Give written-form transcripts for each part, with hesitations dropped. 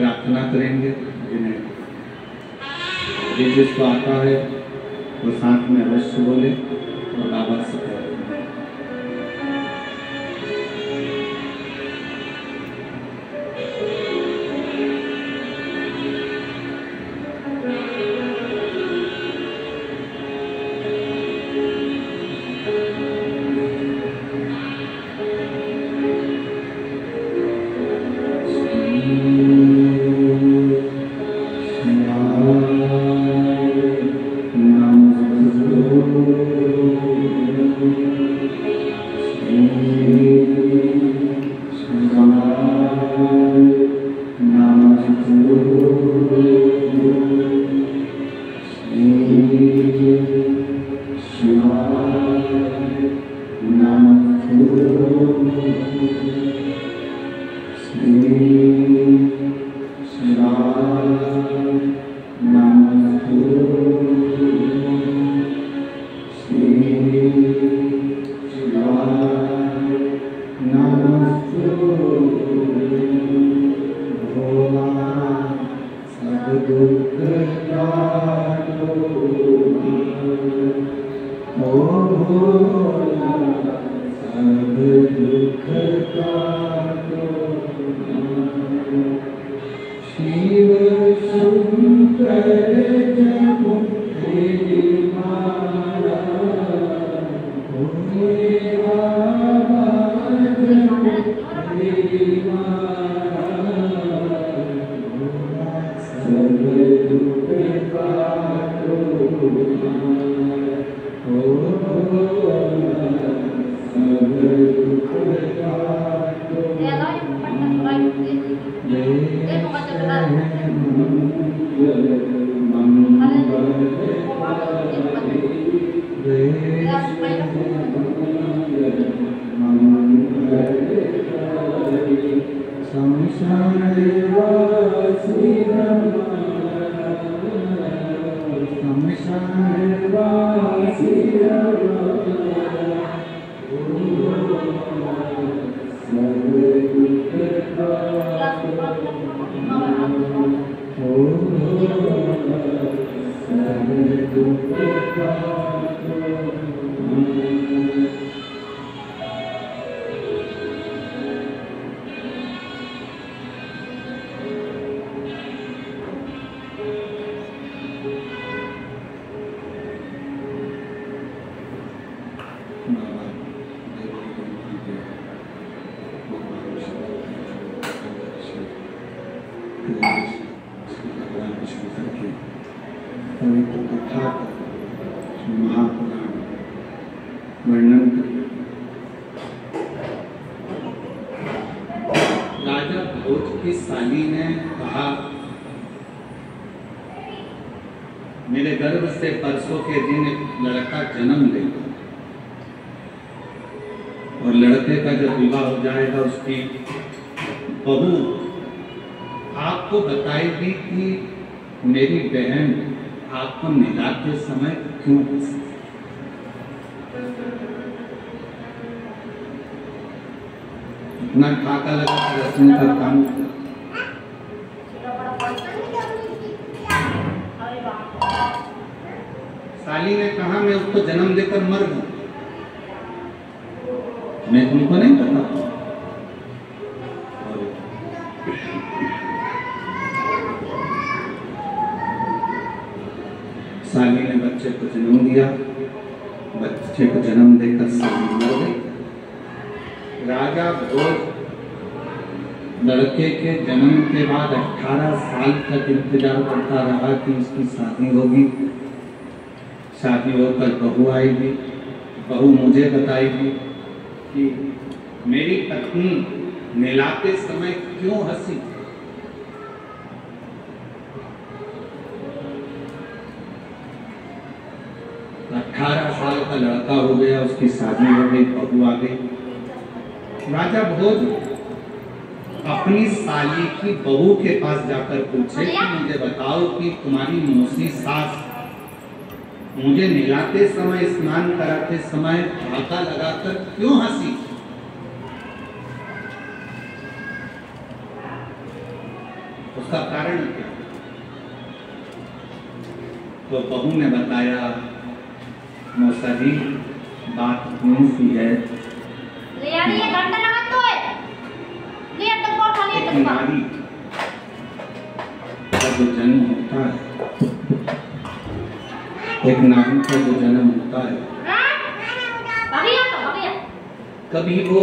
प्रार्थना करेंगे। जिसको आता है वो साथ में अवश्य बोले और बाबा से करें। मेरे गर्भ से परसों के दिन एक लड़का जन्म लेगा और लड़के का जब विवाह हो जाएगा उसकी बहू आपको बताएगी कि मेरी बहन आपको मिलाते समय क्यों हंसी। इतना ठाका लगा कि रसने का काम साली ने कहा मैं उसको जन्म देकर मर गया। मैं तुमको नहीं पता। साली ने बच्चे को जन्म दिया, बच्चे को जन्म देकर साली मर गई। राजा भोज लड़के के जन्म के बाद 18 साल तक इंतजार करता रहा कि इसकी शादी होगी। शादी होकर बहू आएगी, बहू मुझे बताएगी कि मेरी पत्नी मिलाते समय क्यों हंसी। तो 18 साल का लड़का हो गया, उसकी शादी हो गई, बहू आ गई। राजा भोज अपनी साली की बहू के पास जाकर पूछे कि मुझे बताओ कि तुम्हारी मौसी सास मुझे नहलाते समय, स्नान कराते समय धागा लगाकर क्यों हंसी। उसका कारण क्या? तो बहू ने बताया, मौसा जी बात यूं सी है, एक नारी का जो जन्म होता है, एक नारी का जो जन्म होता है, कभी वो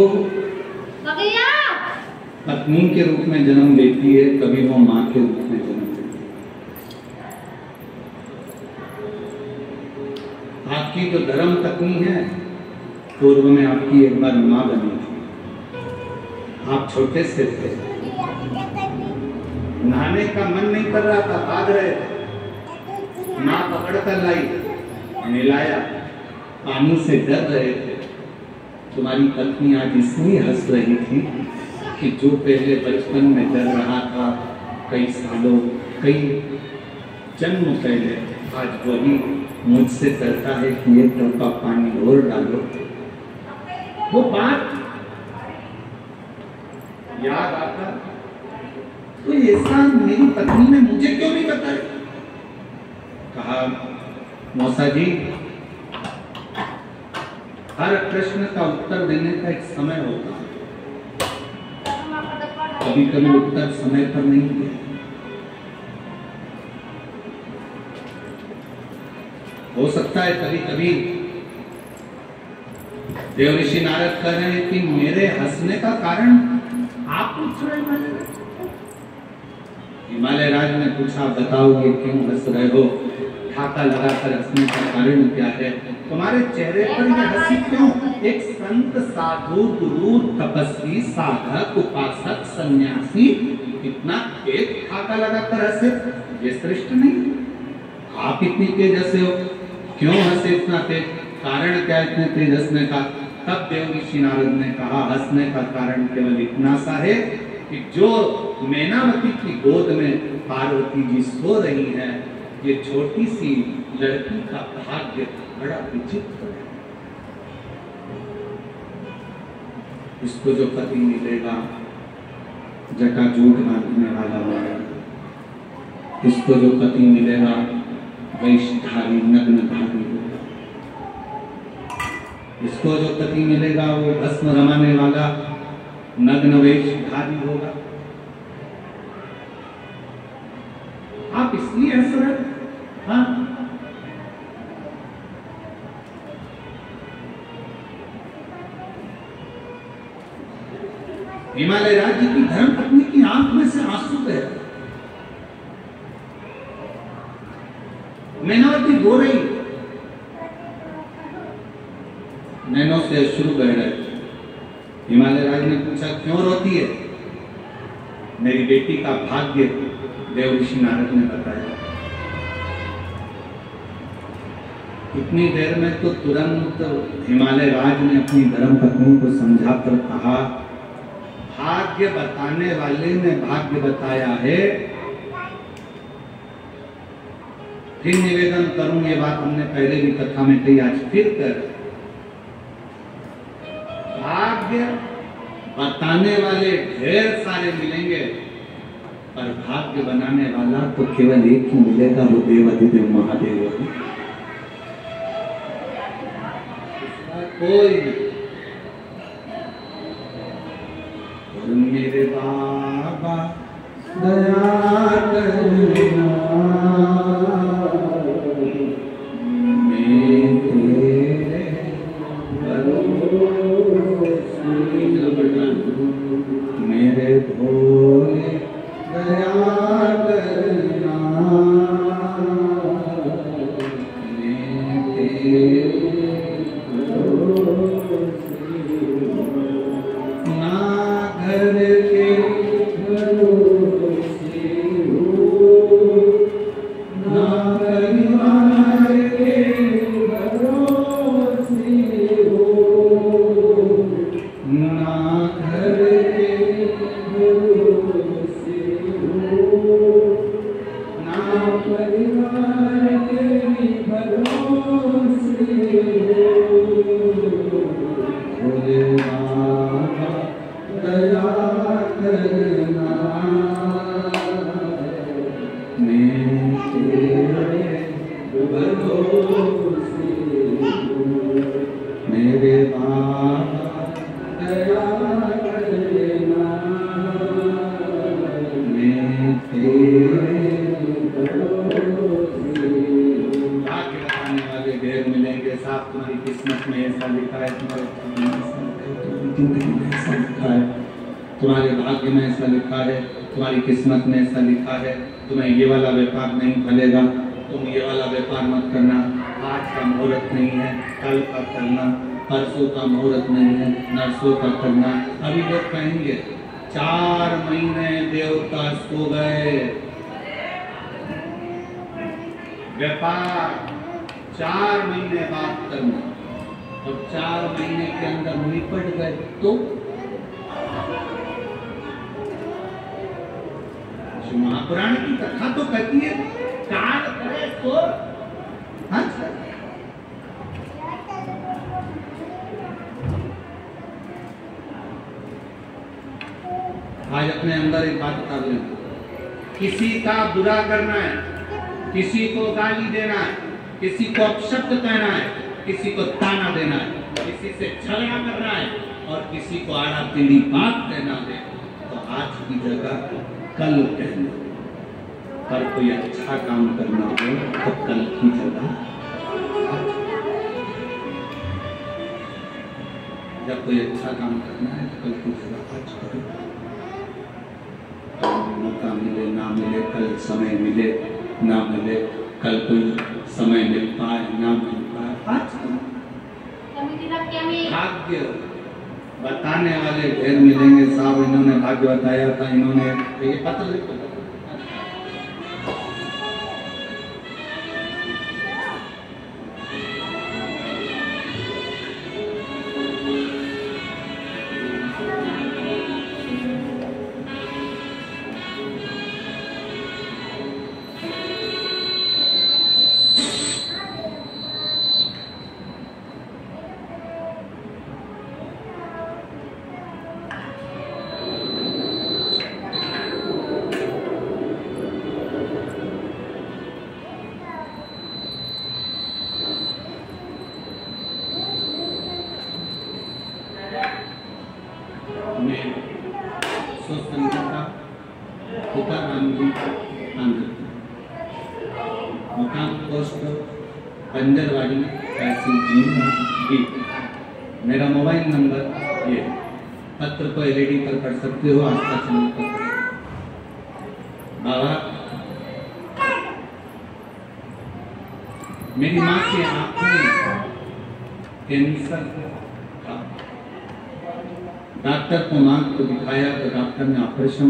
पत्नी के रूप में जन्म लेती है, कभी वो माँ के रूप में जन्म लेती है। आपकी जो धर्म पत्नी है, पूर्व में आपकी एक बार माँ बनी थी। आप छोटे से थे, नहाने का मन नहीं कर रहा था, भाग रहे थे, माँ पकड़ कर लाई, मिलाया, पानी से डर रहे थे। तुम्हारी पत्नी आज इसलिए हंस रही थी कि जो पहले बचपन में डर रहा था, कई सालों, कई जन्म पहले, आज वही मुझसे कहता है कि एक टोपा पानी और डालो। वो बात याद आता तो ऐसा मेरी पत्नी ने मुझे क्यों नहीं बताया? कहा, मौसा जी, हर प्रश्न का उत्तर देने का एक समय होता है, कभी कभी उत्तर समय पर नहीं दिया। हो सकता है कभी कभी देव ऋषि नारद कह रहे हैं कि मेरे हंसने का कारण आप पूछ रहे हैं। हिमालय राज ने पूछा, बताओ ये क्यों हंस रहे हो? ठाका लगाकर हंसने का कारण क्या है? तुम्हारे चेहरे पर यह हंसी क्यों? एक संत, साधु, गुरु, तपस्वी, साधक, उपासक, सन्यासी इतना तेज ठाका लगाकर हंसे, ये श्रेष्ठ नहीं? आप इतनी तेज हंसे हो, क्यों हंसे इतना तेज? कारण क्या इतने तेज हंसने का? तब देव ऋषि नारद ने कहा, हंसने का कारण केवल इतना सा है कि जो मैनावती की गोद में पार्वती जी सो रही हैं, ये छोटी सी लड़की का भाग्य बड़ा विचित्र है। इसको जो पति मिलेगा जटाजूट बांधने वाला होगा, इसको जो पति मिलेगा वैशधारी नग्नधारी होगा, इसको जो पति मिलेगा वो भस्म रमाने वाला नग्न वेशधारी होगा। आप इसलिए हंस रहे? हाँ, हिमालय राज्य की धर्म पत्नी की आंख में से आंसू बह रहे। मैनावती रो रही, नैनों से अश्रु बह रहे। हिमालय राज ने पूछा, क्यों रोती है? मेरी बेटी का भाग्य देव ऋषि नारद ने बताया। इतनी देर में तो तुरंत हिमालय राज ने अपनी धर्म पत्नी को समझाकर कहा, भाग्य बताने वाले ने भाग्य बताया है। फिर निवेदन करूं, ये बात हमने पहले भी कथा में कही, आज फिर कर, भाग्य बताने वाले ढेर सारे मिलेंगे, पर भाग्य बनाने वाला तो केवल एक ही मिलेगा, वो देवाधिदेव महादेव है। कोई और मेरे बाबा दया करना, मेरे भोले दया करना, ना घर के भरोसे हो, भाग्य बताने वाले ढेर मिलेंगे। साहब तुम्हारी किस्मत में ऐसा लिखा है, तुम्हारे जिंदगी में ऐसा लिखा है, तुम्हारे भाग्य में ऐसा लिखा है, तुम्हारी किस्मत में ऐसा लिखा है, तुम्हें ये वाला व्यापार नहीं फलेगा, तुम ये वाला व्यापार मत करना, आज का मुहूर्त नहीं है, कल का करना, परसों का मुहूर्त नहीं है, नरसों का करना। अभी लोग कहेंगे 4 महीने देवता सो गए, व्यापार 4 महीने बाद करना, और 4 महीने के अंदर निपट गए तो महापुराण की कथा तो कहती है काल करे तो आज अपने अंदर एक बात कर लें, किसी का बुरा करना है, किसी को गाली देना है, किसी को अपशब्द कहना है, किसी को ताना देना है, किसी से झगड़ा करना है और किसी को आड़ा टेढ़ी बात कहना है, तो आज की जगह कल कहना। पर कोई अच्छा काम करना हो तो कल की जगह आज। जब कोई अच्छा काम करना है तो कल की जगह आज करो। मौका मिले ना मिले, कल समय मिले ना मिले, कल कोई समय मिल पाए ना मिल पाए, आज भाग्य बताने वाले ढेर मिलेंगे। साहब इन्होंने भाग्य बताया था, इन्होंने ये पत्र लिखो। मकान पोस्ट बंजरवाड़ी जी। मेरा मोबाइल नंबर ये, पत्र को एलईडी पर पढ़ सकते हो, आस्था चैनल पर। बाबा मेरी माँ की आंखों में कैंसर था, डॉक्टर को माँ को दिखाया तो डॉक्टर ने ऑपरेशन